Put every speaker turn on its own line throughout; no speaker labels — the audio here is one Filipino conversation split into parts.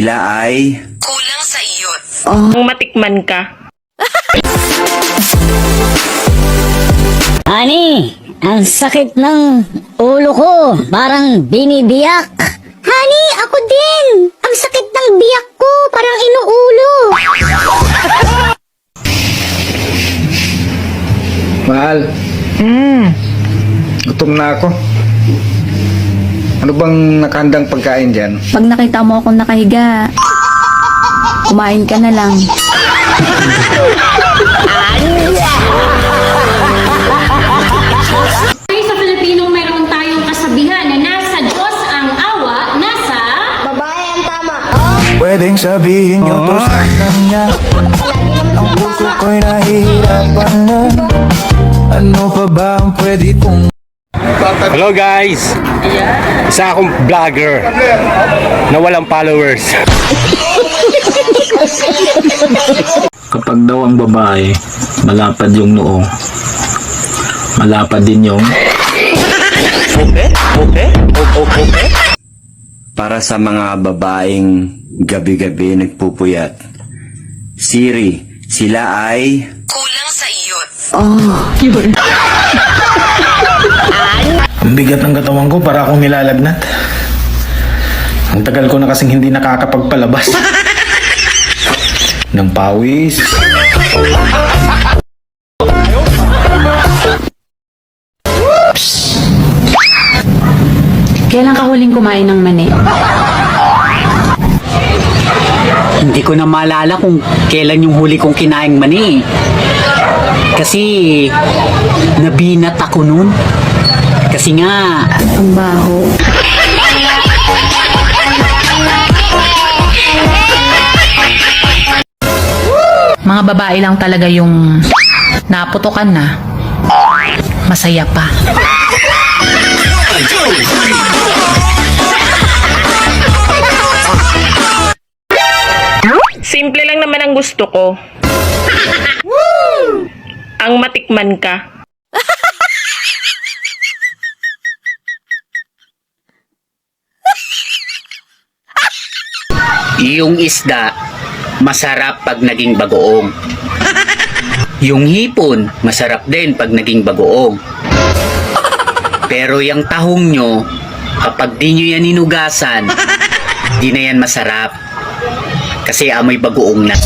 Sila ay
kulang sa iyot.
Ang matikman ka.
Honey, ang sakit ng ulo ko. Parang binibiyak. Honey, ako din. Ang sakit ng biyak ko. Parang inuulo.
Mahal. Gutom na ako. Ano bang nakahandang pagkain dyan?
Pag nakita mo akong nakahiga, kumain ka na lang.
Ay, sa Pilipinong mayroon tayong kasabihan na nasa Diyos ang awa, nasa...
Pwedeng sabihin yung to sa kanya. Ang puso ko'y nahihirapan na. Ano pa ba ang pwede kong...
Hello guys! Isa akong vlogger na walang followers.
Kapag daw ang babae, malapad yung noo, malapad din yung...
para sa mga babaeng gabi-gabi nagpupuyat. Siri, sila ay
Kulang sa iyot.
Ang bigat ng katawan ko para akong nilalagnat. Ang tagal ko na kasing hindi nakakapagpalabas ng pawis.
Kailan ka huling kumain ng mani?
Hindi ko na maalala kung kailan yung huli kong kinaing mani. Kasi nabinat ako nun. Kasi nga
Ang baho. Mga babae lang talaga yung naputokan na. Masaya pa.
Simple lang naman ang gusto ko. Ang matikman ka.
yung isda masarap pag naging bagoong. Yung hipon masarap din pag naging bagoong. Pero yung tahong nyo, kapag di nyo yan inugasan, di na yan masarap. Kasi amoy bagoong na.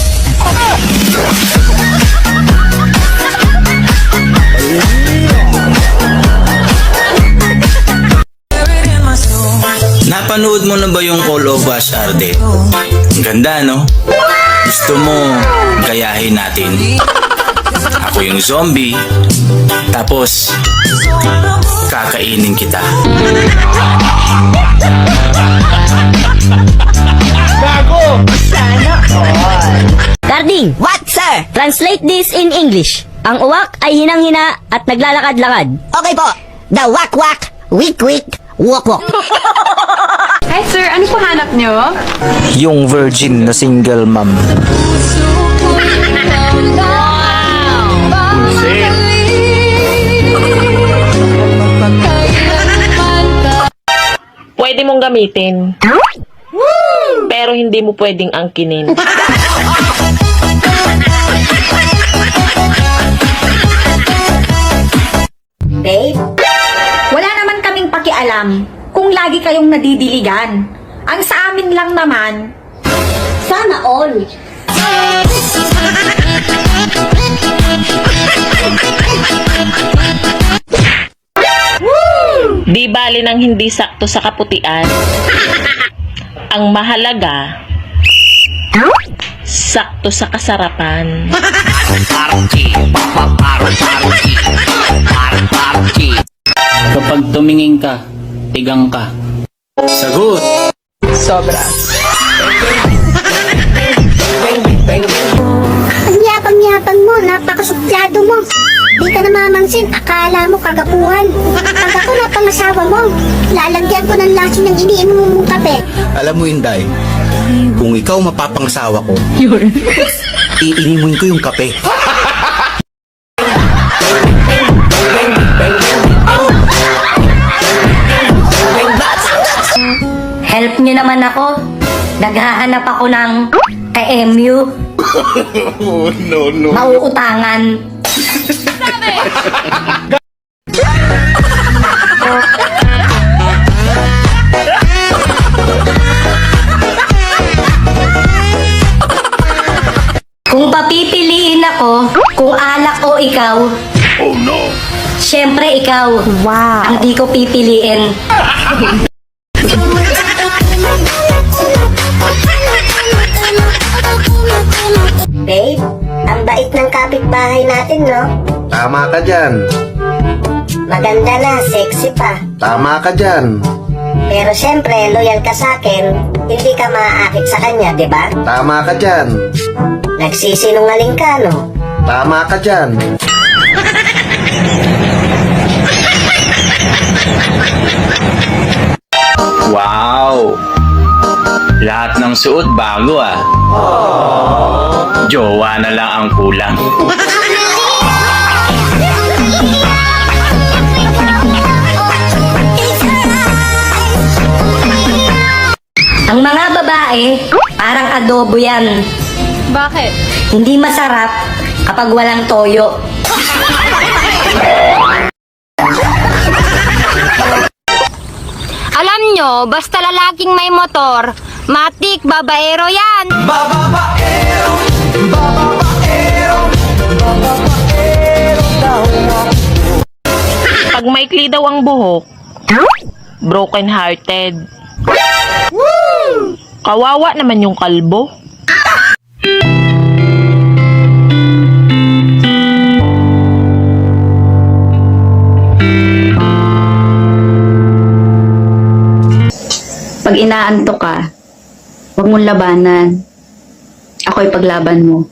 Napanood mo na ba yung All of Us, Arde? Ang ganda, no? Gusto mo gayahin natin? Ako yung zombie, tapos kakainin kita.
Carding! What, sir? Translate this in English. Ang uwak ay hinang-hina at naglalakad-lakad. Okay po. The wak-wak, wik-wik, wok-wok.
Hi sir, ano po hanap nyo?
Yung virgin na single mom.
Pwede mong gamitin. Pero hindi mo pwedeng angkinin.
Babe, wala naman kaming pakialam kung lagi kayong nadidiligan. Ang sa amin lang naman, sana all.
Di bali nang hindi sakto sa kaputian. Ang mahalaga, sakto sa kasarapan.
Kapag tumingin ka, tigang ka.
Sagot!
Ang yapang-yapang mo, napakasuplado mo. Di ka namamansin, akala mo kagapuhan. Pag ako napangasawa mo, lalagyan ko ng laso ng iniinom mong kape.
Alam mo, Inday, kung ikaw mapapangasawa ko, iinimuin ko yung kape.
Help niyo naman ako. Naghahanap
Naghahanap ako ng ka-MU. Mauutangan. Kung papipiliin ako, kung alak o ikaw, syempre ikaw.
Wow.
Ang di ko pipiliin.
Babe, ang bait ng kapitbahay natin, no?
Tama ka dyan.
Maganda na, sexy pa.
Tama ka dyan.
Pero syempre, loyal ka sa akin, hindi ka maaakit sa kanya, di ba?
Tama ka dyan.
Nagsisinungaling ka, no?
Tama ka dyan.
Wow! Lahat ng suot bago ah. Jowa na lang ang kulang.
Ang mga babae, parang adobo yan.
Bakit?
Hindi masarap kapag walang toyo.
Alam nyo, basta lalaking may motor, matik, babaero yan.
Pag maikli daw ang buhok, broken hearted. Kawawa naman yung kalbo.
Pag inaantok ka, huwag mong labanan. Ako'y paglaban mo.